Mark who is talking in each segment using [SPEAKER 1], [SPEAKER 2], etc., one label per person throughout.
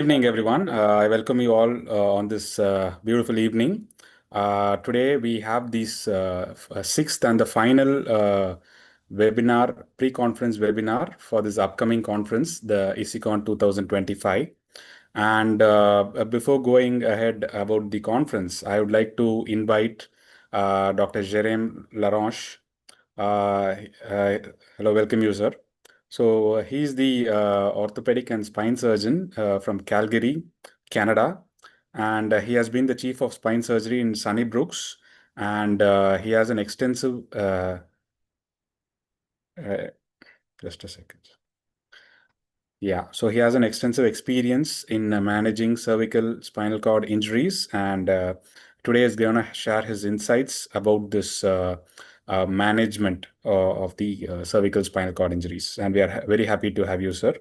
[SPEAKER 1] Evening, everyone. I welcome you all on this beautiful evening. Today we have this sixth and the final webinar, pre-conference webinar for this upcoming conference, the ISSICON 2025. And before going ahead about the conference, I would like to invite Dr. Jeremie Larouche. Uh, uh, Hello, welcome you, sir. So he's the orthopedic and spine surgeon from Calgary, Canada, and he has been the chief of spine surgery in Sunnybrook, and he has an extensive. Uh, just a second. Yeah, so he has an extensive experience in managing cervical spinal cord injuries, and today is going to share his insights about this management of the cervical spinal cord injuries. And we are very happy to have you, sir.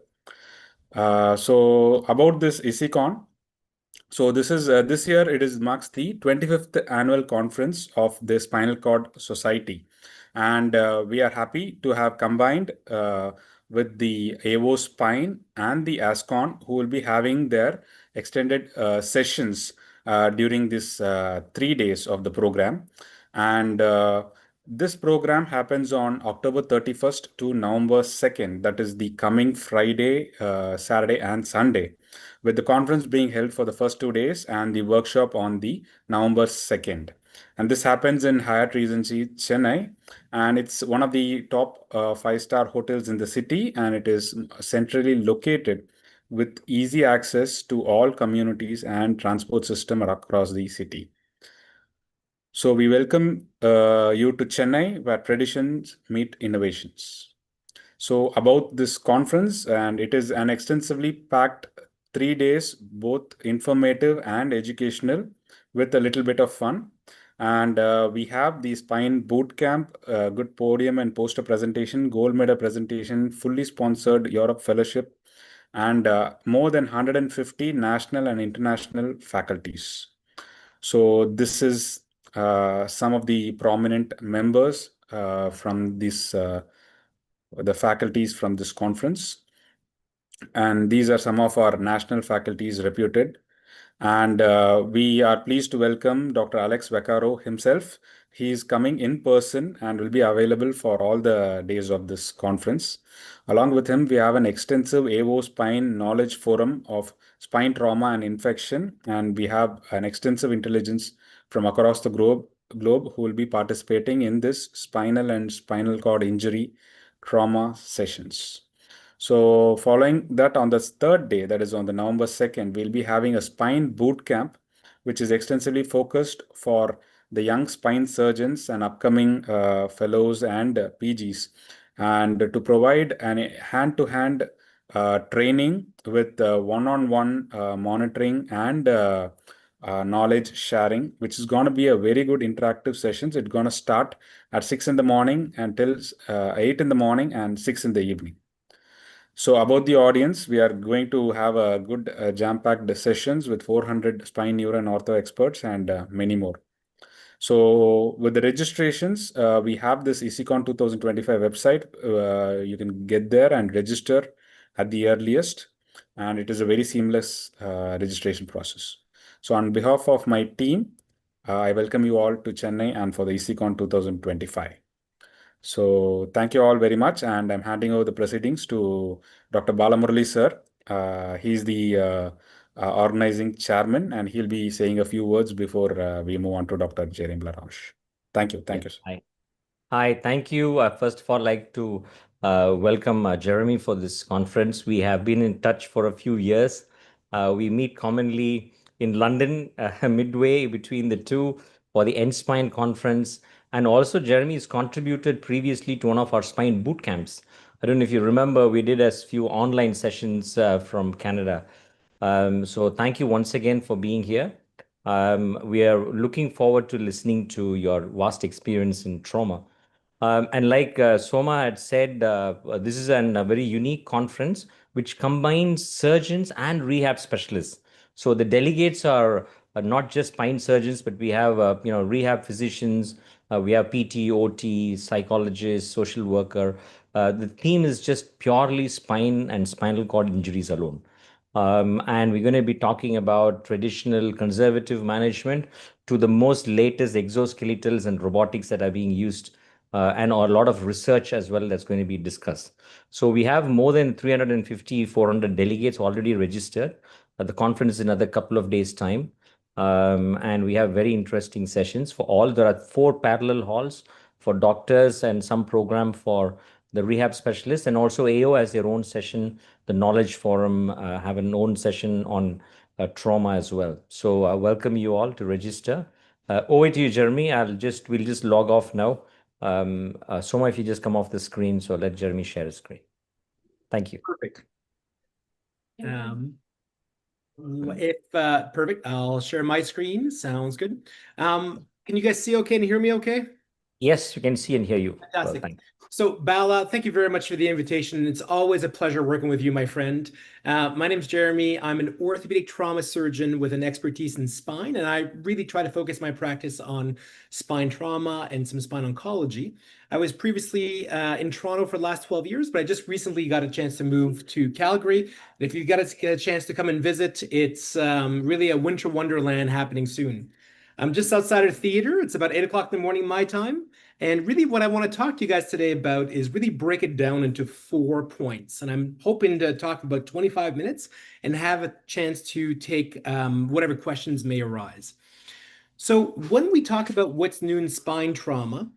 [SPEAKER 1] So about this ISSICON, so this year it is marks the 25th annual conference of the Spinal Cord Society, and we are happy to have combined with the AO Spine and the ASCON, who will be having their extended sessions during this 3 days of the program, and this program happens on October 31st to November 2nd. That is the coming Friday, Saturday, and Sunday, with the conference being held for the first 2 days and the workshop on the November 2nd. And this happens in Hyatt Regency, Chennai, and it's one of the top five-star hotels in the city, and it is centrally located with easy access to all communities and transport system across the city. So we welcome you to Chennai, where traditions meet innovations. So about this conference, and it is an extensively packed 3 days, both informative and educational, with a little bit of fun. And we have the spine boot camp, good podium and poster presentation, gold medal presentation, fully sponsored Europe fellowship, and more than 150 national and international faculties. So this is some of the prominent members from this the faculties from this conference. And these are some of our national faculties reputed. And we are pleased to welcome Dr. Alex Vaccaro himself. He is coming in person and will be available for all the days of this conference. Along with him, we have an extensive AO Spine Knowledge Forum of spine trauma and infection, and we have an extensive intelligence from across the globe who will be participating in this spinal and spinal cord injury trauma sessions. So following that, on the third day, that is on the November 2nd, we'll be having a spine boot camp, which is extensively focused for the young spine surgeons and upcoming fellows and PGs, and to provide an hand-to-hand training with one-on-one monitoring and knowledge sharing, which is going to be a very good interactive sessions. It's going to start at 6 in the morning until 8 in the morning and 6 in the evening. So about the audience, we are going to have a good jam-packed sessions with 400 spine, neuro, and ortho experts and many more. So with the registrations, we have this ISSICON 2025 website. You can get there and register at the earliest, and it is a very seamless registration process. So on behalf of my team, I welcome you all to Chennai and for the ISSICON 2025. So thank you all very much, and I'm handing over the proceedings to Dr. Balamurali, sir. He's the organizing chairman, and he'll be saying a few words before we move on to Dr. Jeremie Larouche. Thank you. Thank
[SPEAKER 2] Yeah.
[SPEAKER 1] you, sir.
[SPEAKER 2] Hi, thank you. First of all, I'd like to welcome Jeremie for this conference. We have been in touch for a few years. We meet commonly in London, midway between the two for the End Spine conference. And also, Jeremie has contributed previously to one of our spine boot camps. I don't know if you remember, we did a few online sessions from Canada. So thank you once again for being here. We are looking forward to listening to your vast experience in trauma. And like Soma had said, this is a very unique conference which combines surgeons and rehab specialists. So the delegates are not just spine surgeons, but we have rehab physicians, we have PT, OT, psychologists, social worker. The theme is just purely spine and spinal cord injuries alone. And we're going to be talking about traditional conservative management to the most latest exoskeletals and robotics that are being used, and a lot of research as well that's going to be discussed. So we have more than 350, 400 delegates already registered at the conference in another couple of days' time. And we have very interesting sessions for all. There are 4 parallel halls for doctors and some program for the rehab specialists, and also AO has their own session. The Knowledge Forum have an own session on trauma as well. So I welcome you all to register. Over to you, Jeremie. We'll just log off now. Soma, if you just come off the screen, so let Jeremie share his screen. Thank you.
[SPEAKER 3] Perfect. Perfect, I'll share my screen. Sounds good. Can you guys see okay and hear me okay?
[SPEAKER 2] Yes, you can see and hear you.
[SPEAKER 3] Fantastic.
[SPEAKER 2] Well,
[SPEAKER 3] so Bala, thank you very much for the invitation. It's always a pleasure working with you, my friend. My name is Jeremie. I'm an orthopedic trauma surgeon with an expertise in spine, and I really try to focus my practice on spine trauma and some spine oncology. I was previously in Toronto for the last 12 years, but I just recently got a chance to move to Calgary. And if you get a chance to come and visit, it's really a winter wonderland happening soon. I'm just outside of the theater. It's about 8 o'clock in the morning, my time. And really what I want to talk to you guys today about is really break it down into 4 points. And I'm hoping to talk about 25 minutes and have a chance to take whatever questions may arise. So when we talk about what's new in spine trauma,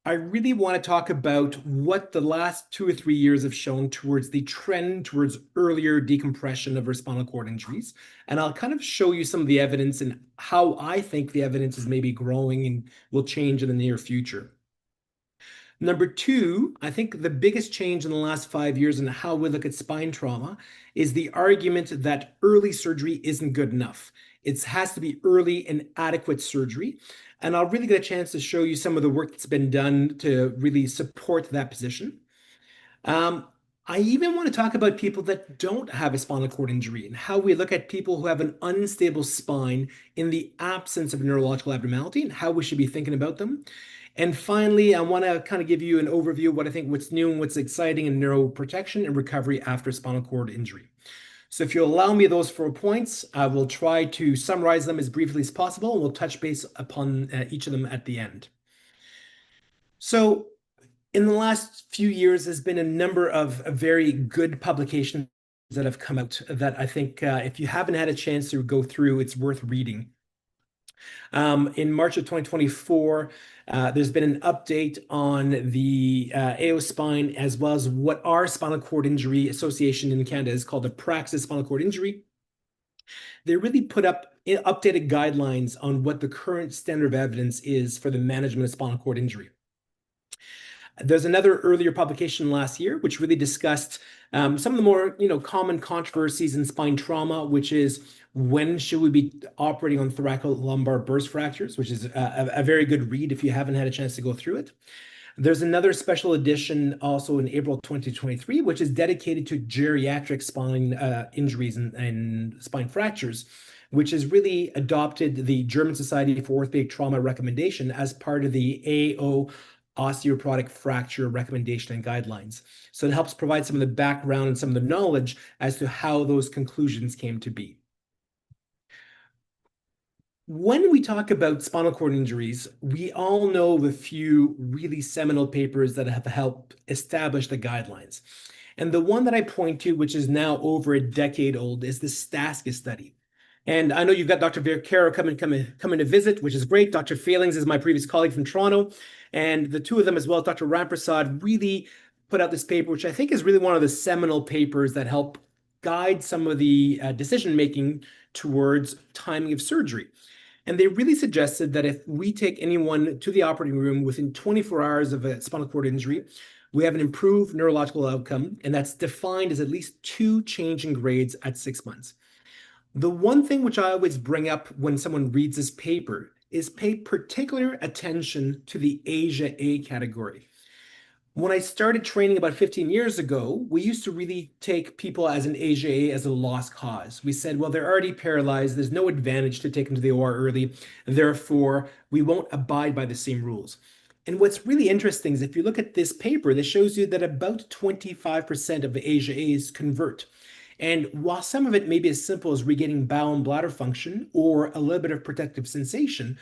[SPEAKER 3] I really want to talk about what the last 2 or 3 years have shown towards the trend towards earlier decompression of our spinal cord injuries. And I'll kind of show you some of the evidence and how I think the evidence is maybe growing and will change in the near future. Number 2, I think the biggest change in the last 5 years in how we look at spine trauma is the argument that early surgery isn't good enough. It has to be early and adequate surgery. And I'll really get a chance to show you some of the work that's been done to really support that position. I even want to talk about people that don't have a spinal cord injury and how we look at people who have an unstable spine in the absence of neurological abnormality and how we should be thinking about them. And finally, I want to kind of give you an overview of what I think what's new and what's exciting in neuroprotection and recovery after spinal cord injury. So if you allow me those 4 points, I will try to summarize them as briefly as possible, and we'll touch base upon each of them at the end. So in the last few years, there's been a number of very good publications that have come out that I think if you haven't had a chance to go through, it's worth reading. In March of 2024, there's been an update on the AO spine, as well as what our spinal cord injury association in Canada is called the Praxis Spinal Cord Injury. They really put up updated guidelines on what the current standard of evidence is for the management of spinal cord injury. There's another earlier publication last year, which really discussed some of the more common controversies in spine trauma, which is when should we be operating on thoracolumbar burst fractures, which is a very good read if you haven't had a chance to go through it. There's another special edition also in April 2023, which is dedicated to geriatric spine injuries and spine fractures, which has really adopted the German Society for Orthopaedic Trauma recommendation as part of the AO osteoporotic fracture recommendation and guidelines. So it helps provide some of the background and some of the knowledge as to how those conclusions came to be. When we talk about spinal cord injuries, we all know the few really seminal papers that have helped establish the guidelines. And the one that I point to, which is now over a decade old, is the STASCA study. And I know you've got Dr. Vercaro coming to visit, which is great. Dr. Failings is my previous colleague from Toronto. And the two of them, as well as Dr. Ramprasad, really put out this paper, which I think is really one of the seminal papers that help guide some of the decision-making towards timing of surgery. And they really suggested that if we take anyone to the operating room within 24 hours of a spinal cord injury, we have an improved neurological outcome, and that's defined as at least 2 change in grades at 6 months. The one thing which I always bring up when someone reads this paper is pay particular attention to the Asia A category. When I started training about 15 years ago, we used to really take people as an Asia A as a lost cause. We said, well, they're already paralyzed. There's no advantage to take them to the OR early. Therefore, we won't abide by the same rules. And what's really interesting is if you look at this paper, this shows you that about 25% of Asia A's convert. And while some of it may be as simple as regaining bowel and bladder function or a little bit of protective sensation,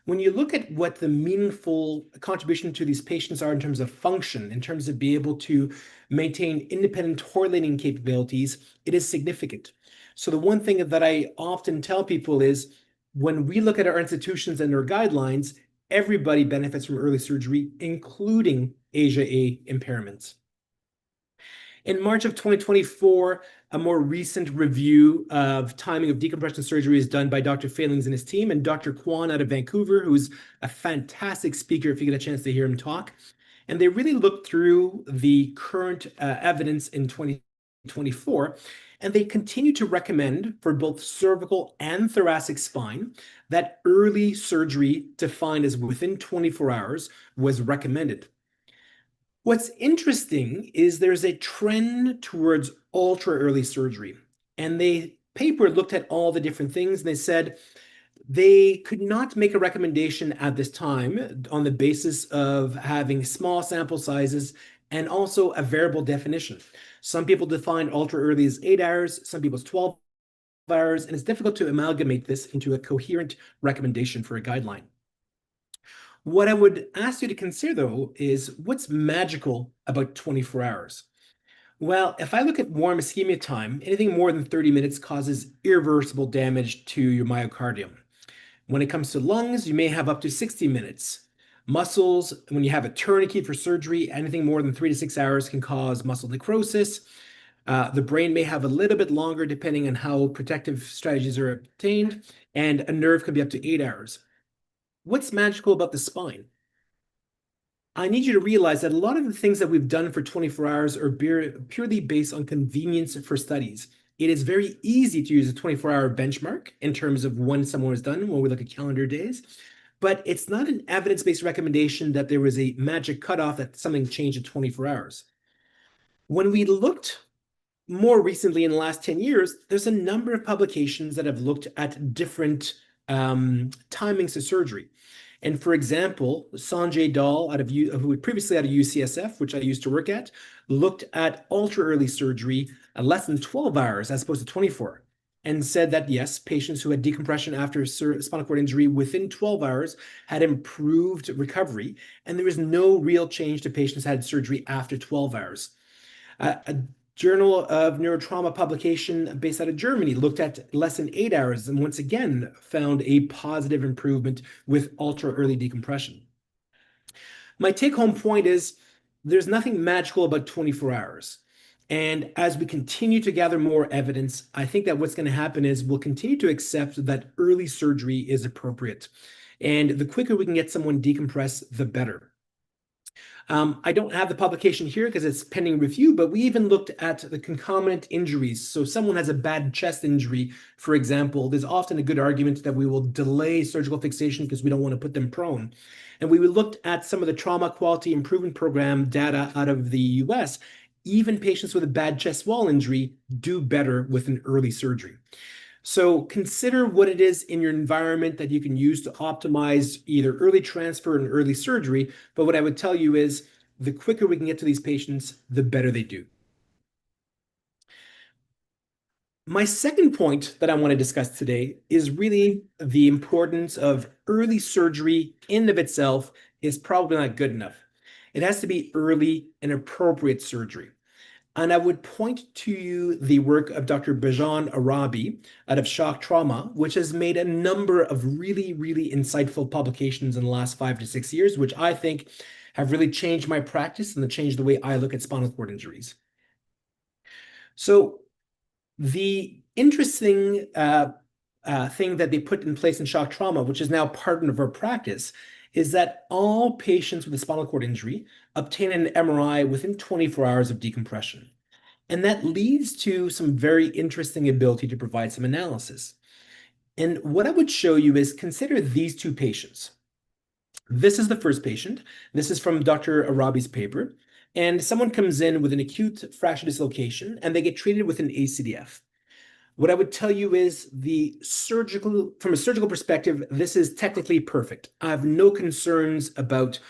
[SPEAKER 3] when you look at what the meaningful contribution to these patients are in terms of function, in terms of being able to maintain independent toileting capabilities, it is significant. So the one thing that I often tell people is when we look at our institutions and their guidelines, everybody benefits from early surgery, including ASIA A impairments. In March of 2024, a more recent review of timing of decompression surgery is done by Dr. Failings and his team, and Dr. Kwan out of Vancouver, who's a fantastic speaker if you get a chance to hear him talk. And they really looked through the current evidence in 2024, and they continue to recommend for both cervical and thoracic spine that early surgery defined as within 24 hours was recommended. What's interesting is there's a trend towards ultra early surgery. And the paper looked at all the different things and they said they could not make a recommendation at this time on the basis of having small sample sizes and also a variable definition. Some people define ultra early as 8 hours, some people as 12 hours, and it's difficult to amalgamate this into a coherent recommendation for a guideline. What I would ask you to consider, though, is what's magical about 24 hours? Well, if I look at warm ischemia time, anything more than 30 minutes causes irreversible damage to your myocardium. When it comes to lungs, you may have up to 60 minutes. Muscles, when you have a tourniquet for surgery, anything more than 3 to 6 hours can cause muscle necrosis. The brain may have a little bit longer depending on how protective strategies are obtained, and a nerve can be up to 8 hours. What's magical about the spine? I need you to realize that a lot of the things that we've done for 24 hours are purely based on convenience for studies. It is very easy to use a 24-hour benchmark in terms of when someone was done, when we look at calendar days, but it's not an evidence-based recommendation that there was a magic cutoff that something changed at 24 hours. When we looked more recently in the last 10 years, there's a number of publications that have looked at different timings of surgery. And for example, Sanjay Dal, who was previously out of UCSF, which I used to work at, looked at ultra early surgery at less than 12 hours as opposed to 24, and said that yes, patients who had decompression after spinal cord injury within 12 hours had improved recovery, and there was no real change to patients who had surgery after 12 hours. A Journal of Neurotrauma publication based out of Germany looked at less than 8 hours and once again found a positive improvement with ultra early decompression. My take home point is there's nothing magical about 24 hours. And as we continue to gather more evidence, I think that what's going to happen is we'll continue to accept that early surgery is appropriate. And the quicker we can get someone decompressed, the better. I don't have the publication here because it's pending review, but we even looked at the concomitant injuries. So someone has a bad chest injury, for example, there's often a good argument that we will delay surgical fixation because we don't want to put them prone. And we looked at some of the trauma quality improvement program data out of the US. Even patients with a bad chest wall injury do better with an early surgery. So consider what it is in your environment that you can use to optimize either early transfer and early surgery. But what I would tell you is the quicker we can get to these patients, the better they do. My second point that I want to discuss today is really the importance of early surgery in and of itself is probably not good enough. It has to be early and appropriate surgery. And I would point to you the work of Dr. Bajan Arabi out of Shock Trauma, which has made a number of really, really insightful publications in the last 5 to 6 years, which I think have really changed my practice and changed the way I look at spinal cord injuries. So the interesting thing that they put in place in Shock Trauma, which is now part of our practice, is that all patients with a spinal cord injury obtain an MRI within 24 hours of decompression. And that leads to some very interesting ability to provide some analysis. And what I would show you is consider these two patients. This is the first patient. This is from Dr. Arabi's paper. And someone comes in with an acute fracture dislocation and they get treated with an ACDF. What I would tell you is from a surgical perspective, this is technically perfect. I have no concerns about,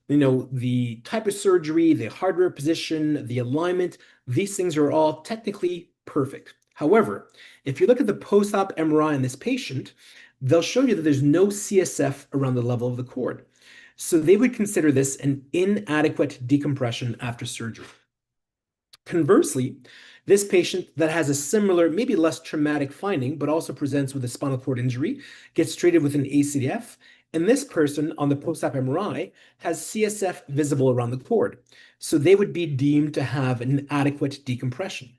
[SPEAKER 3] the type of surgery, the hardware position, the alignment. These things are all technically perfect. However, if you look at the post-op MRI in this patient, they'll show you that there's no CSF around the level of the cord. So they would consider this an inadequate decompression after surgery. Conversely, this patient that has a similar, maybe less traumatic finding, but also presents with a spinal cord injury, gets treated with an ACDF, and this person on the post-op MRI has CSF visible around the cord. So they would be deemed to have an adequate decompression.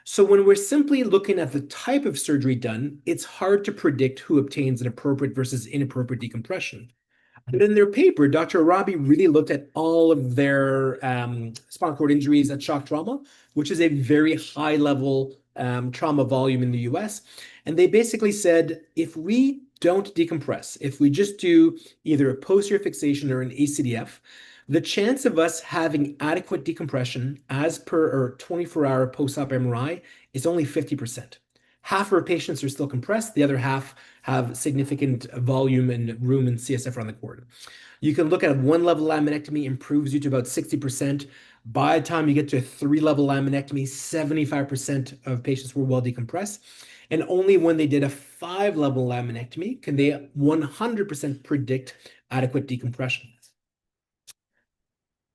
[SPEAKER 3] So when we're simply looking at the type of surgery done, it's hard to predict who obtains an appropriate versus inappropriate decompression. But in their paper, Dr. Arabi really looked at all of their spinal cord injuries at shock trauma, which is a very high level trauma volume in the US. And they basically said, if we don't decompress, if we just do either a posterior fixation or an ACDF, the chance of us having adequate decompression as per our 24-hour post-op MRI is only 50%. Half of our patients are still compressed. The other half have significant volume and room and CSF around the cord. You can look at one-level laminectomy improves you to about 60%. By the time you get to a three-level laminectomy, 75% of patients were well decompressed. And only when they did a five-level laminectomy can they 100% predict adequate decompression.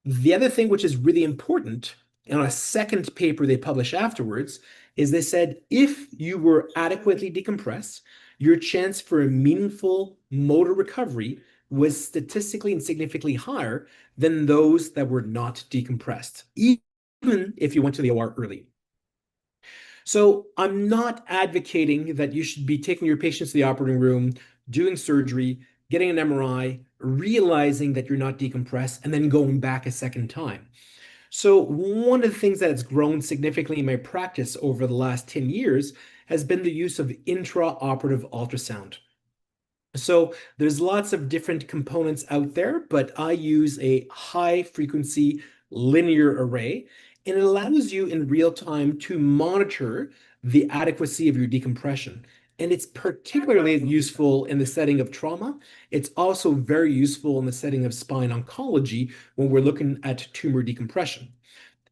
[SPEAKER 3] The other thing which is really important, and on a second paper they published afterwards, is they said if you were adequately decompressed, your chance for a meaningful motor recovery was statistically and significantly higher than those that were not decompressed, even if you went to the OR early. So I'm not advocating that you should be taking your patients to the operating room, doing surgery, getting an MRI, realizing that you're not decompressed, and then going back a second time. So one of the things that has grown significantly in my practice over the last 10 years has been the use of intraoperative ultrasound. So there's lots of different components out there, but I use a high frequency linear array, and it allows you in real time to monitor the adequacy of your decompression. And it's particularly useful in the setting of trauma. It's also very useful in the setting of spine oncology when we're looking at tumor decompression.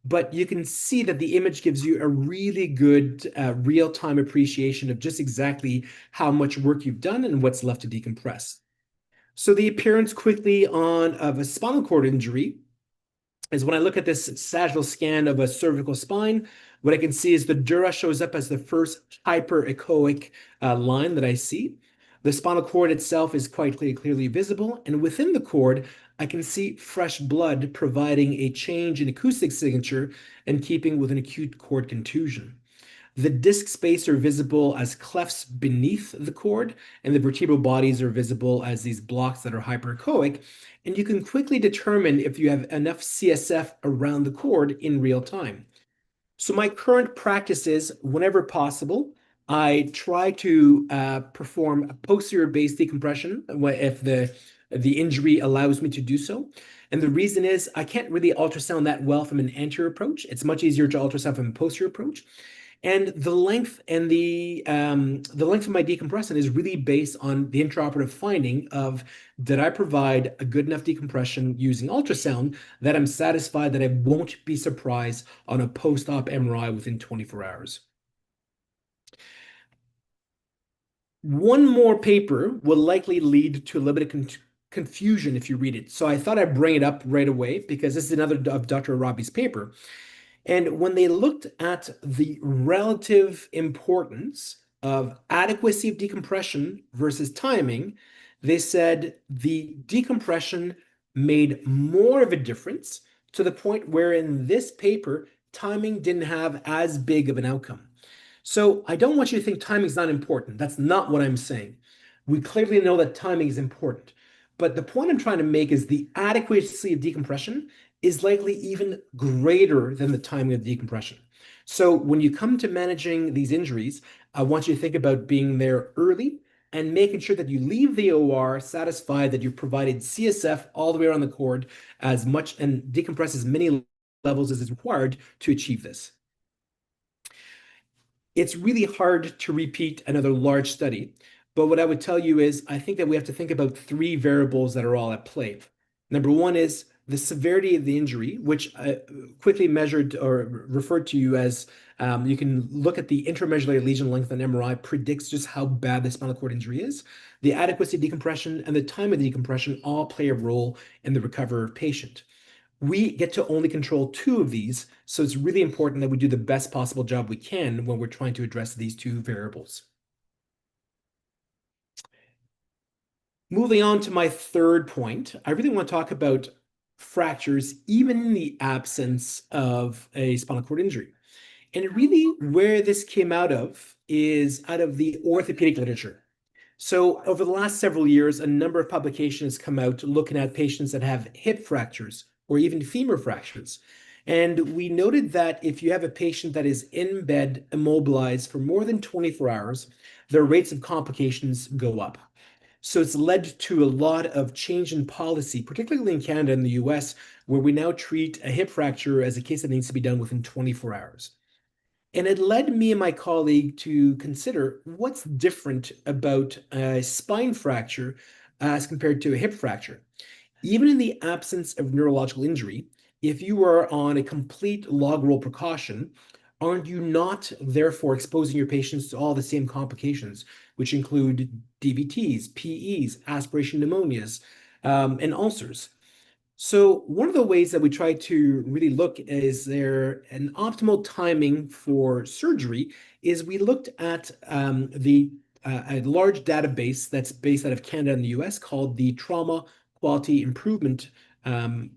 [SPEAKER 3] But you can see that the image gives you a really good real-time appreciation of just exactly how much work you've done and what's left to decompress. So the appearance quickly of a spinal cord injury is when I look at this sagittal scan of a cervical spine, what I can see is the dura shows up as the first hyperechoic line that I see. The spinal cord itself is quite clearly visible, and within the cord, I can see fresh blood providing a change in acoustic signature and keeping with an acute cord contusion. The disc space are visible as clefts beneath the cord, and the vertebral bodies are visible as these blocks that are hyperechoic. And you can quickly determine if you have enough CSF around the cord in real time. So my current practice is, whenever possible, I try to perform a posterior-based decompression if the injury allows me to do so. And the reason is I can't really ultrasound that well from an anterior approach. It's much easier to ultrasound from a posterior approach. And the length and the length of my decompression is really based on the intraoperative finding of, did I provide a good enough decompression using ultrasound that I'm satisfied that I won't be surprised on a post-op MRI within 24 hours. One more paper will likely lead to a little bit of confusion if you read it. So I thought I'd bring it up right away because this is another of Dr. Arabi's paper. And when they looked at the relative importance of adequacy of decompression versus timing, they said the decompression made more of a difference, to the point where in this paper, timing didn't have as big of an outcome. So I don't want you to think timing is not important. That's not what I'm saying. We clearly know that timing is important. But the point I'm trying to make is the adequacy of decompression is likely even greater than the timing of decompression. So when you come to managing these injuries, I want you to think about being there early and making sure that you leave the OR satisfied that you've provided CSF all the way around the cord as much and decompress as many levels as is required to achieve this. It's really hard to repeat another large study, but what I would tell you is I think that we have to think about three variables that are all at play. Number one is the severity of the injury, which quickly measured or referred to you as You can look at the intramedullary lesion length on MRI, predicts just how bad the spinal cord injury is. The adequacy of decompression and the time of the decompression all play a role in the recovery of patient. We get to only control 2 of these, so it's really important that we do the best possible job we can when we're trying to address these 2 variables. Moving on to my third point, I really want to talk about fractures even in the absence of a spinal cord injury. And really where this came out of is out of the orthopedic literature. So over the last several years, a number of publications come out looking at patients that have hip fractures or even femur fractures. And we noted that if you have a patient that is in bed immobilized for more than 24 hours, their rates of complications go up. So it's led to a lot of change in policy, particularly in Canada and the US, where we now treat a hip fracture as a case that needs to be done within 24 hours. And it led me and my colleague to consider what's different about a spine fracture as compared to a hip fracture. Even in the absence of neurological injury, if you are on a complete log roll precaution, aren't you not therefore exposing your patients to all the same complications, which include DVTs, PEs, aspiration pneumonias, and ulcers? So one of the ways that we try to really look is there an optimal timing for surgery is we looked at a large database that's based out of Canada and the US called the Trauma Quality Improvement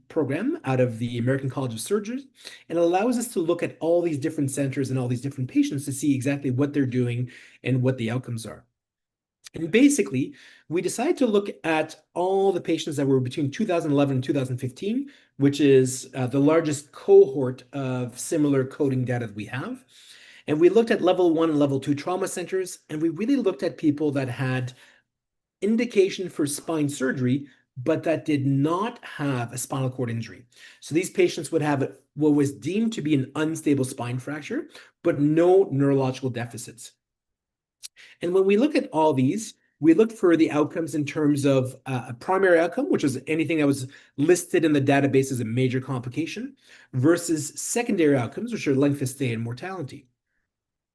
[SPEAKER 3] Program out of the American College of Surgeons, and it allows us to look at all these different centers and all these different patients to see exactly what they're doing and what the outcomes are. And basically, we decided to look at all the patients that were between 2011 and 2015, which is the largest cohort of similar coding data that we have. And we looked at level 1 and level 2 trauma centers, and we really looked at people that had indication for spine surgery, but that did not have a spinal cord injury. So these patients would have what was deemed to be an unstable spine fracture, but no neurological deficits. And when we look at all these, we look for the outcomes in terms of a primary outcome, which is anything that was listed in the database as a major complication, versus secondary outcomes, which are length of stay and mortality.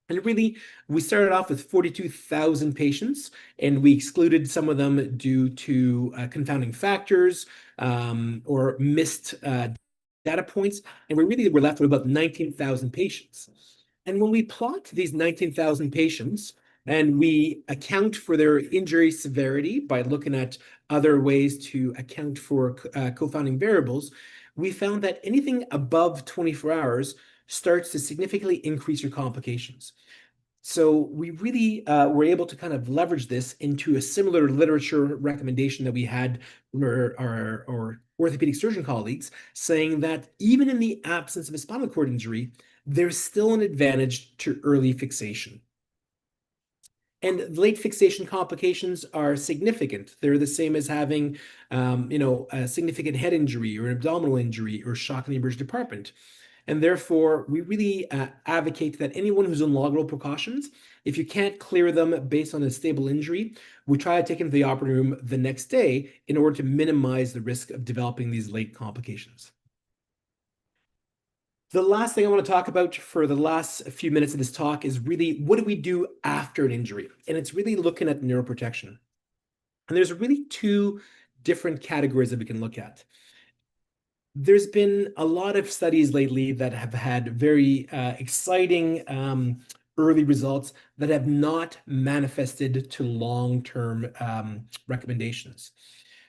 [SPEAKER 3] And really, we started off with 42,000 patients, and we excluded some of them due to confounding factors or missed data points. And we really were left with about 19,000 patients. And when we plot these 19,000 patients, and we account for their injury severity by looking at other ways to account for confounding variables, we found that anything above 24 hours starts to significantly increase your complications. So we really were able to kind of leverage this into a similar literature recommendation that we had from our orthopedic surgeon colleagues, saying that even in the absence of a spinal cord injury, there's still an advantage to early fixation. And late fixation complications are significant. They're the same as having, a significant head injury or an abdominal injury or shock in the emergency department. And therefore, we really advocate that anyone who's on log roll precautions, if you can't clear them based on a stable injury, we try to take them to the operating room the next day in order to minimize the risk of developing these late complications. The last thing I want to talk about for the last few minutes of this talk is really what do we do after an injury? And it's really looking at neuroprotection. And there's really 2 different categories that we can look at. There's been a lot of studies lately that have had very exciting early results that have not manifested to long-term recommendations.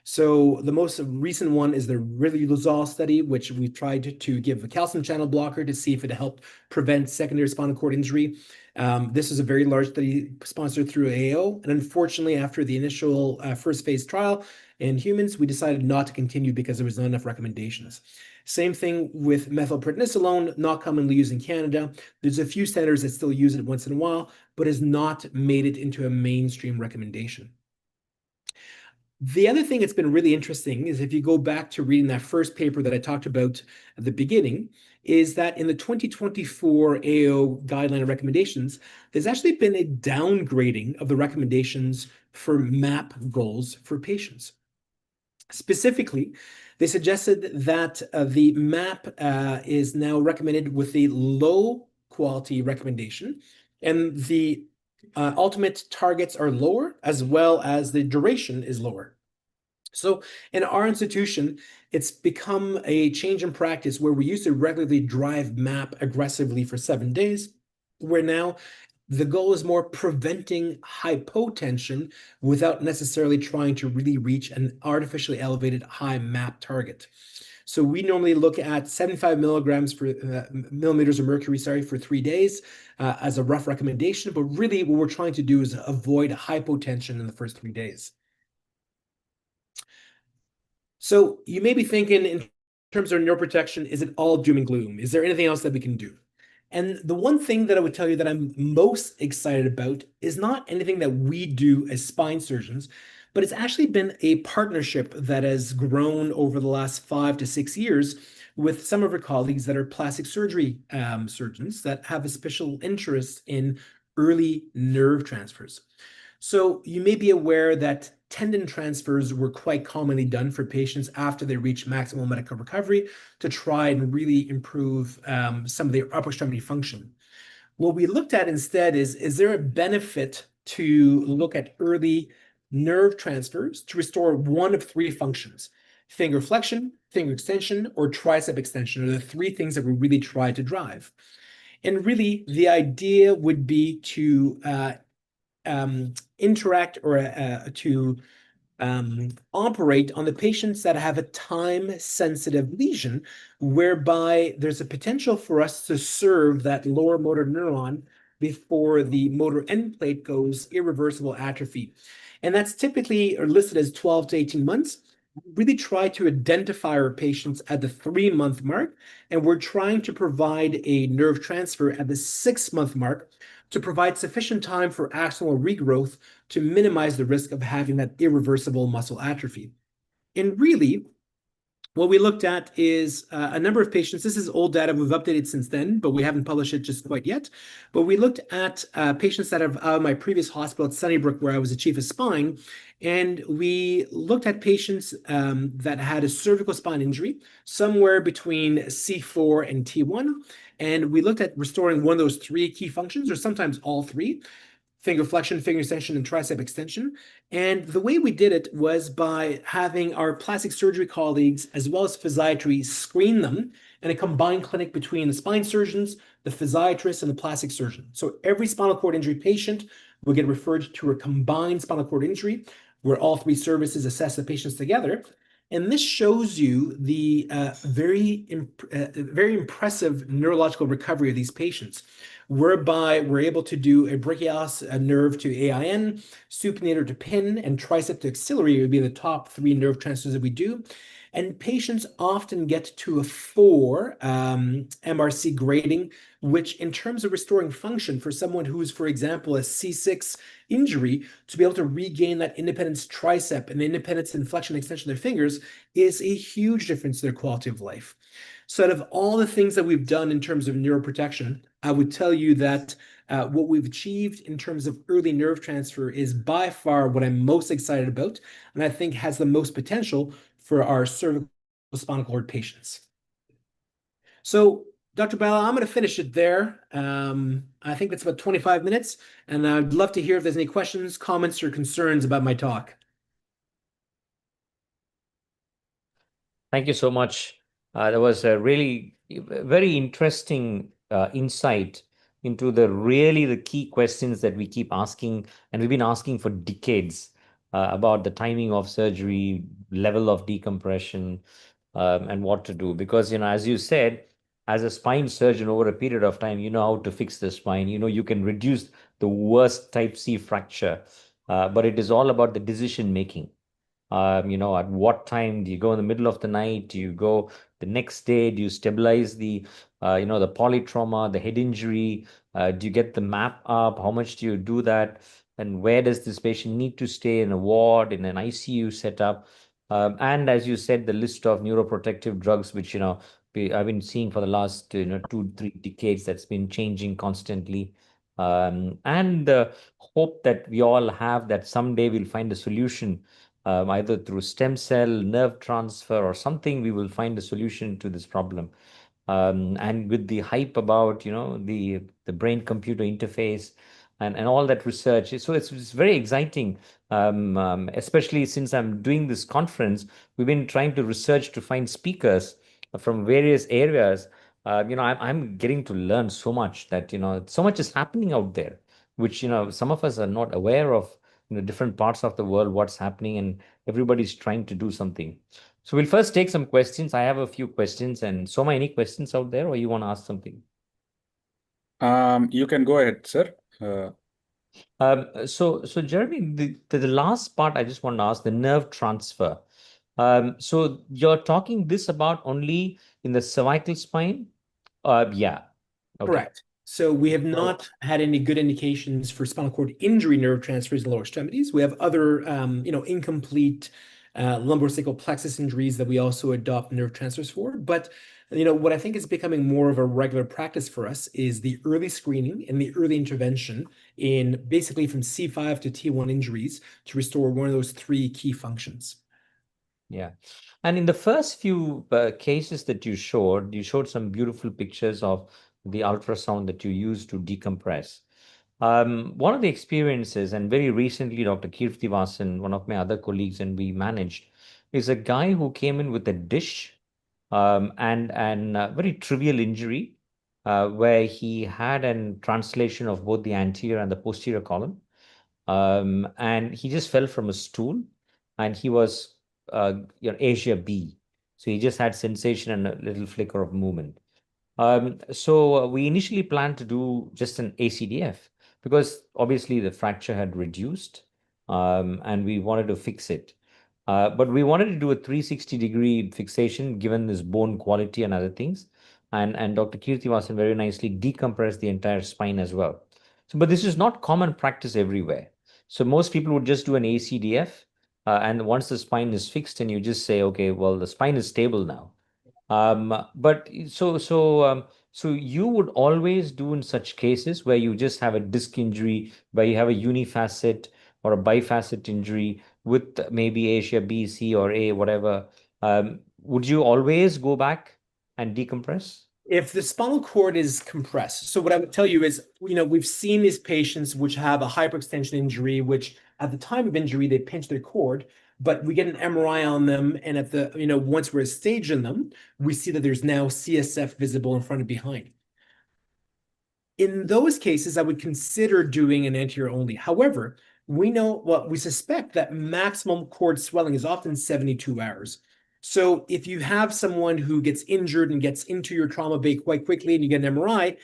[SPEAKER 3] So the most recent one is the Riluzole study, which we tried to give a calcium channel blocker to see if it helped prevent secondary spinal cord injury. This is a very large study sponsored through AO. And unfortunately, after the initial first phase trial in humans, we decided not to continue because there was not enough recommendations. Same thing with methylprednisolone, not commonly used in Canada. There's a few centers that still use it once in a while, but has not made it into a mainstream recommendation. The other thing that's been really interesting is if you go back to reading that first paper that I talked about at the beginning, is that in the 2024 AO guideline and recommendations, there's actually been a downgrading of the recommendations for MAP goals for patients. Specifically, they suggested that the MAP is now recommended with a low quality recommendation, and the ultimate targets are lower, as well as the duration is lower. So in our institution, it's become a change in practice where we used to regularly drive MAP aggressively for 7 days, where now the goal is more preventing hypotension without necessarily trying to really reach an artificially elevated high MAP target. So we normally look at 75 milligrams for millimeters of mercury, for 3 days as a rough recommendation. But really what we're trying to do is avoid hypotension in the first 3 days. So you may be thinking, in terms of neuroprotection, is it all doom and gloom? Is there anything else that we can do? And the one thing that I would tell you that I'm most excited about is not anything that we do as spine surgeons, but it's actually been a partnership that has grown over the last 5 to 6 years with some of our colleagues that are plastic surgery surgeons that have a special interest in early nerve transfers. So you may be aware that tendon transfers were quite commonly done for patients after they reach maximal medical recovery to try and really improve some of their upper extremity function. What we looked at instead is there a benefit to look at early nerve transfers to restore one of 3 functions: finger flexion, finger extension, or tricep extension are the 3 things that we really try to drive. And really, the idea would be to interact or to operate on the patients that have a time-sensitive lesion, whereby there's a potential for us to serve that lower motor neuron before the motor end plate goes irreversible atrophy. And that's typically listed as 12 to 18 months. We really try to identify our patients at the 3-month mark, and we're trying to provide a nerve transfer at the 6-month mark to provide sufficient time for axonal regrowth to minimize the risk of having that irreversible muscle atrophy. And really, what we looked at is a number of patients. This is old data. We've updated since then, but we haven't published it just quite yet. But we looked at patients that have out of my previous hospital at Sunnybrook, where I was the chief of spine. And we looked at patients that had a cervical spine injury, somewhere between C4 and T1. And we looked at restoring one of those 3 key functions, or sometimes all 3: finger flexion, finger extension, and tricep extension. And the way we did it was by having our plastic surgery colleagues, as well as physiatry, screen them in a combined clinic between the spine surgeons, the physiatrists, and the plastic surgeon. So every spinal cord injury patient will get referred to a combined spinal cord injury, where all 3 services assess the patients together. And this shows you the very impressive neurological recovery of these patients, whereby we're able to do a brachialis nerve to AIN, supinator to pin, and tricep to axillary would be the top 3 nerve transfers that we do. And patients often get to a 4 MRC grading, which in terms of restoring function for someone who is, for example, a C6 injury, to be able to regain that independence tricep and the independence in flexion and extension of their fingers is a huge difference to their quality of life. So out of all the things that we've done in terms of neuroprotection, I would tell you that what we've achieved in terms of early nerve transfer is by far what I'm most excited about, and I think has the most potential for our cervical spinal cord patients. So, Dr. Bala, I'm going to finish it there. I think that's about 25 minutes, and I'd love to hear if there's any questions, comments, or concerns about my talk.
[SPEAKER 2] Thank you so much. That was a really very interesting insight into the key questions that we keep asking, and we've been asking for decades about the timing of surgery, level of decompression, and what to do. Because, as you said, as a spine surgeon over a period of time, you know how to fix the spine. You can reduce the worst type C fracture, but it is all about the decision making. At what time do you go in the middle of the night? Do you go the next day? Do you stabilize the polytrauma, the head injury? Do you get the map up? How much do you do that? And where does this patient need to stay in a ward, in an ICU setup? And as you said, the list of neuroprotective drugs, which, I've been seeing for the last, 2-3 decades, that's been changing constantly. And the hope that we all have that someday we'll find a solution, either through stem cell, nerve transfer, or something, we will find a solution to this problem. and with the hype about, the brain-computer interface and all that research. So it's very exciting, especially since I'm doing this conference. We've been trying to research to find speakers from various areas. I'm getting to learn so much that, so much is happening out there, which, some of us are not aware of, different parts of the world, what's happening, and everybody's trying to do something. So we'll first take some questions. I have a few questions. And Soma, any questions out there, or you want to ask something?
[SPEAKER 1] You can go ahead, sir.
[SPEAKER 2] So Jeremie, the last part I just want to ask, the nerve transfer. So you're talking this about only in the cervical spine? Yeah. Okay.
[SPEAKER 3] Correct. So we have not had any good indications for spinal cord injury nerve transfers in lower extremities. We have other, incomplete lumbosacral plexus injuries that we also adopt nerve transfers for. But, what I think is becoming more of a regular practice for us is the early screening and the early intervention in basically from C5 to T1 injuries to restore one of those three key functions.
[SPEAKER 2] Yeah. And in the first few cases that you showed some beautiful pictures of the ultrasound that you used to decompress. One of the experiences, and very recently, Dr. Keerthivasan, one of my other colleagues, and we managed, is a guy who came in with a dish and a very trivial injury where he had a translation of both the anterior and the posterior column. And he just fell from a stool, and he was Asia B. So he just had sensation and a little flicker of movement. So we initially planned to do just an ACDF because obviously the fracture had reduced, and we wanted to fix it. But we wanted to do a 360-degree fixation given this bone quality and other things. And Dr. Keerthivasan very nicely decompressed the entire spine as well. So, but this is not common practice everywhere. So most people would just do an ACDF, and once the spine is fixed, and you just say, okay, well, the spine is stable now. But so you would always do in such cases where you just have a disc injury, where you have a unifacet or a bifacet injury with maybe Asia B, C, or A, whatever. Would you always go back and decompress?
[SPEAKER 3] If the spinal cord is compressed, so what I would tell you is, we've seen these patients which have a hyperextension injury, which at the time of injury, they pinch their cord, but we get an MRI on them. And at the, once we're staging them, we see that there's now CSF visible in front and behind. In those cases, I would consider doing an anterior only. However, we suspect that maximum cord swelling is often 72 hours. So if you have someone who gets injured and gets into your trauma bay quite quickly and you get an MRI,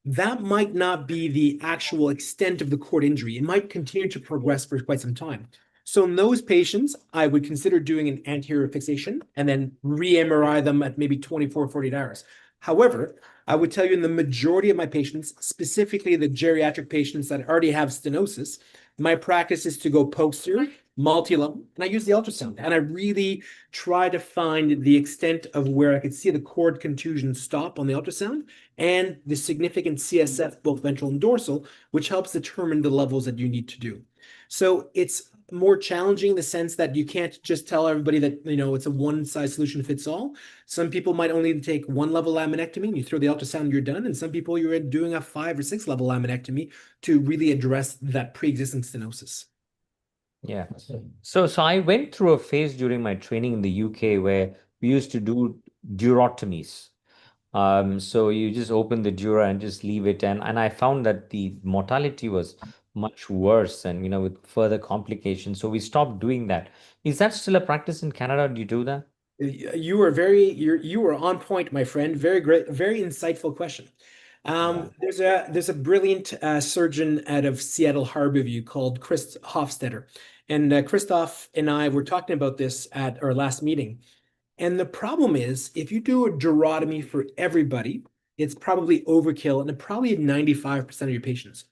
[SPEAKER 3] that might not be the actual extent of the cord injury. It might continue to progress for quite some time. So in those patients, I would consider doing an anterior fixation and then re-MRI them at maybe 24, 48 hours. However, I would tell you in the majority of my patients, specifically the geriatric patients that already have stenosis, my practice is to go posterior, multi-level, and I use the ultrasound. And I really try to find the extent of where I could see the cord contusion stop on the ultrasound and the significant CSF, both ventral and dorsal, which helps determine the levels that you need to do. So it's more challenging in the sense that you can't just tell everybody that, it's a one-size solution fits all. Some people might only take one level laminectomy and you throw the ultrasound, you're done. And some people you're doing a 5 or 6 level laminectomy to really address that pre-existing stenosis.
[SPEAKER 2] Yeah. So I went through a phase during my training in the UK where we used to do durotomies. So you just open the dura and just leave it. And I found that the mortality was much worse and, with further complications. So we stopped doing that. Is that still a practice in Canada? Do you do that?
[SPEAKER 3] You were on point, my friend. Very great, very insightful question. There's a brilliant surgeon out of Seattle Harborview called Chris Hofstetter. And Christoph and I were talking about this at our last meeting. And the problem is, if you do a durotomy for everybody, it's probably overkill and probably 95% of your patients.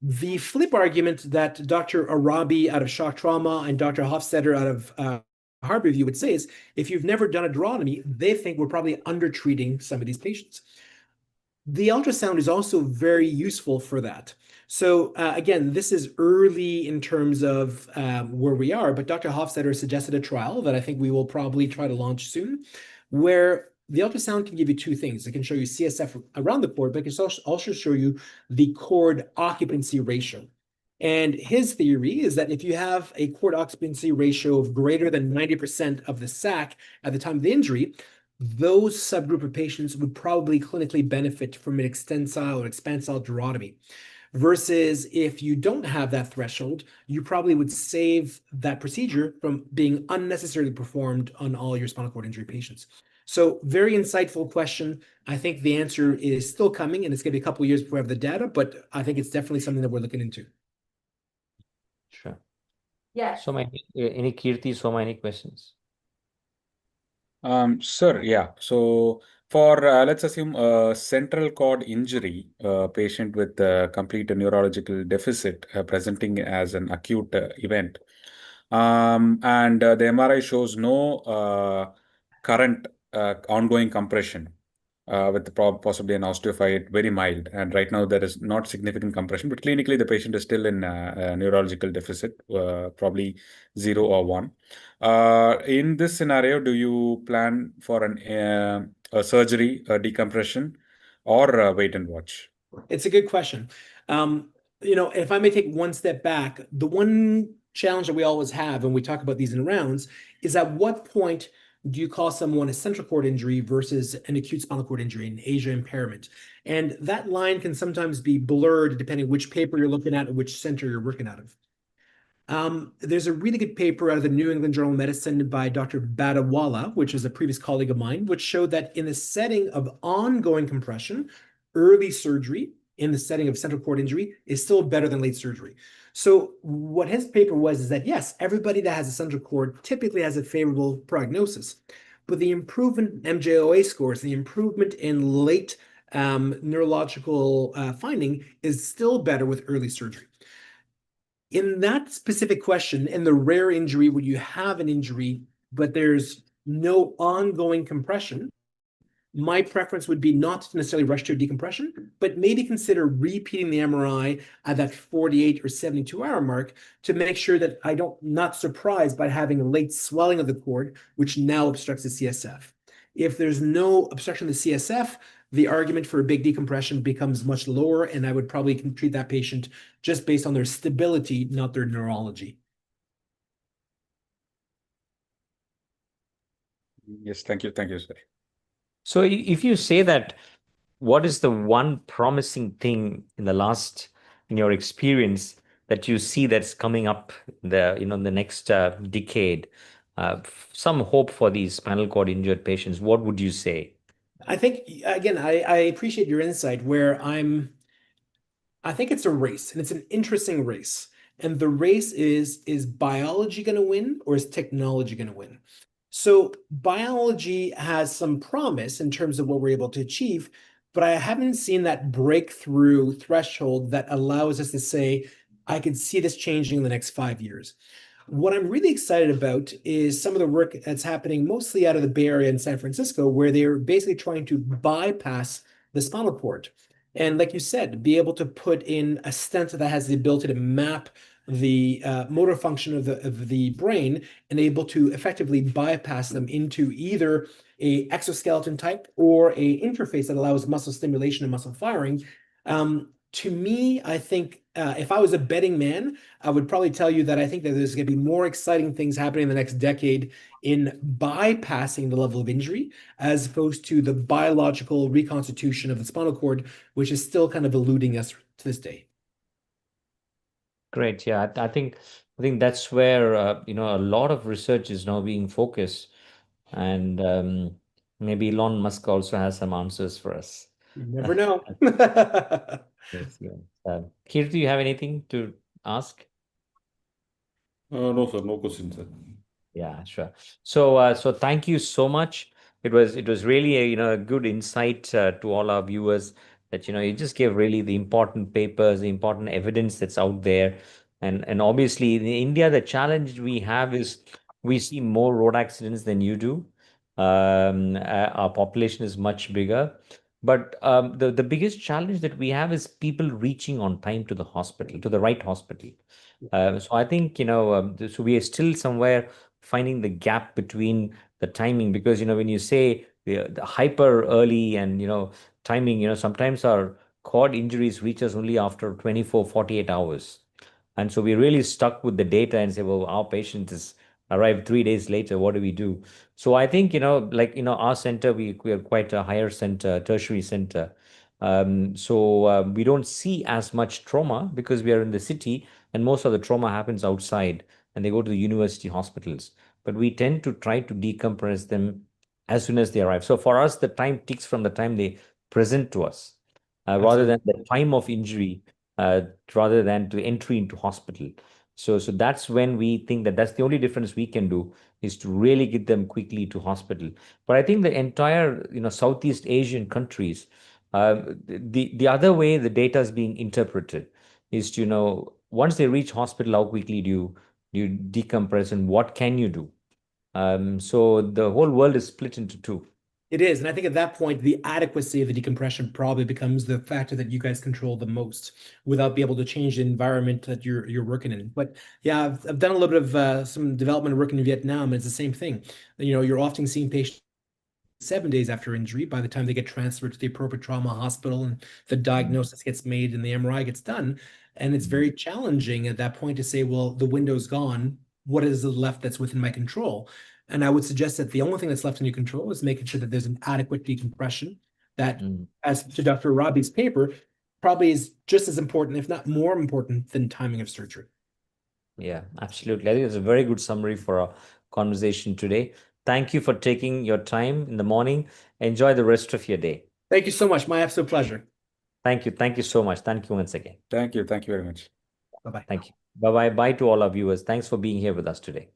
[SPEAKER 3] The flip argument that Dr. Arabi out of shock trauma and Dr. Hofstetter out of Harborview would say is, if you've never done a durotomy, they think we're probably undertreating some of these patients. The ultrasound is also very useful for that. So again, this is early in terms of where we are, but Dr. Hofstetter suggested a trial that I think we will probably try to launch soon, where the ultrasound can give you two things. It can show you CSF around the cord, but it can also show you the cord occupancy ratio. And his theory is that if you have a cord occupancy ratio of greater than 90% of the sac at the time of the injury, those subgroup of patients would probably clinically benefit from an extensile or expansile durotomy. Versus if you don't have that threshold, you probably would save that procedure from being unnecessarily performed on all your spinal cord injury patients. So very insightful question. I think the answer is still coming, and it's going to be a couple of years before we have the data, but I think it's definitely something that we're looking into.
[SPEAKER 2] Sure. Yeah. So any Keerthi, Soma, any questions?
[SPEAKER 1] Sir, yeah. So for let's assume a central cord injury, patient with a complete neurological deficit presenting as an acute event, and the MRI shows no current ongoing compression with possibly an osteophyte, very mild. And right now there is not significant compression, but clinically the patient is still in a neurological deficit, probably 0 or 1. In this scenario, do you plan for a surgery, a decompression, or wait and watch?
[SPEAKER 3] It's a good question. If I may take one step back, the one challenge that we always have when we talk about these in rounds is at what point do you call someone a central cord injury versus an acute spinal cord injury, an ASIA impairment? And that line can sometimes be blurred depending which paper you're looking at and which center you're working out of. There's a really good paper out of the New England Journal of Medicine by Dr. Badawala, which is a previous colleague of mine, which showed that in the setting of ongoing compression, early surgery in the setting of central cord injury is still better than late surgery. So what his paper was is that, yes, everybody that has a central cord typically has a favorable prognosis, but the improvement in MJOA scores, the improvement in late neurological finding is still better with early surgery. In that specific question, in the rare injury where you have an injury, but there's no ongoing compression, my preference would be not to necessarily rush to decompression, but maybe consider repeating the MRI at that 48 or 72-hour mark to make sure that not surprised by having late swelling of the cord, which now obstructs the CSF. If there's no obstruction of the CSF, the argument for a big decompression becomes much lower, and I would probably treat that patient just based on their stability, not their neurology.
[SPEAKER 1] Yes, thank you. Thank you, sir.
[SPEAKER 2] So if you say that, what is the one promising thing in your experience that you see that's coming up in the next decade? Some hope for these spinal cord injured patients. What would you say?
[SPEAKER 3] I think, again, I appreciate your insight where I think it's a race, and it's an interesting race. And the race is biology going to win or is technology going to win? So biology has some promise in terms of what we're able to achieve, but I haven't seen that breakthrough threshold that allows us to say, I could see this changing in the next 5 years. What I'm really excited about is some of the work that's happening mostly out of the Bay Area and San Francisco, where they're basically trying to bypass the spinal cord. And like you said, be able to put in a stent that has the ability to map the motor function of the brain and able to effectively bypass them into either a exoskeleton type or a interface that allows muscle stimulation and muscle firing. To me, I think if I was a betting man, I would probably tell you that I think that there's going to be more exciting things happening in the next decade in bypassing the level of injury as opposed to the biological reconstitution of the spinal cord, which is still kind of eluding us to this day.
[SPEAKER 2] Great. Yeah, I think that's where a lot of research is now being focused, and maybe Elon Musk also has some answers for us.
[SPEAKER 3] You never know.
[SPEAKER 2] Yes, yeah. Keerthi, do you have anything to ask?
[SPEAKER 4] No, sir, no question, sir.
[SPEAKER 2] Yeah, sure. So thank you so much. It was really a good insight to all our viewers that you just gave really the important papers, the important evidence that's out there, and obviously in India the challenge we have is we see more road accidents than you do. Our population is much bigger, but the biggest challenge that we have is people reaching on time to the hospital, to the right hospital. So I think so we are still somewhere finding the gap between the timing, because when you say the hyper early and, timing, sometimes our cord injuries reach us only after 24, 48 hours. And so we're really stuck with the data and say, well, our patient is arrived 3 days later. What do we do? So I think, our center, we are quite a higher center, tertiary center. So we don't see as much trauma because we are in the city and most of the trauma happens outside and they go to the university hospitals. But we tend to try to decompress them as soon as they arrive. So for us, the time ticks from the time they present to us, rather than the time of injury, rather than to entry into hospital. So that's when we think that that's the only difference we can do is to really get them quickly to hospital. But I think the entire, Southeast Asian countries, the other way the data is being interpreted is to, once they reach hospital, how quickly do you decompress and what can you do? So the whole world is split into two.
[SPEAKER 3] It is. And I think at that point, the adequacy of the decompression probably becomes the factor that you guys control the most without being able to change the environment that you're working in. But yeah, I've done a little bit of some development work in Vietnam, and it's the same thing. You're often seeing patients 7 days after injury by the time they get transferred to the appropriate trauma hospital and the diagnosis gets made and the MRI gets done. And it's very challenging at that point to say, well, the window's gone. What is left that's within my control? And I would suggest that the only thing that's left in your control is making sure that there's an adequate decompression that, as to Dr. Robbie's paper, probably is just as important, if not more important, than timing of surgery.
[SPEAKER 2] Yeah, absolutely. I think it's a very good summary for our conversation today. Thank you for taking your time in the morning. Enjoy the rest of your day.
[SPEAKER 3] Thank you so much. My absolute pleasure.
[SPEAKER 2] Thank you. Thank you so much. Thank you once again.
[SPEAKER 1] Thank you. Thank you very much.
[SPEAKER 3] Bye-bye.
[SPEAKER 2] Thank you. Bye-bye. Bye to all our viewers. Thanks for being here with us today.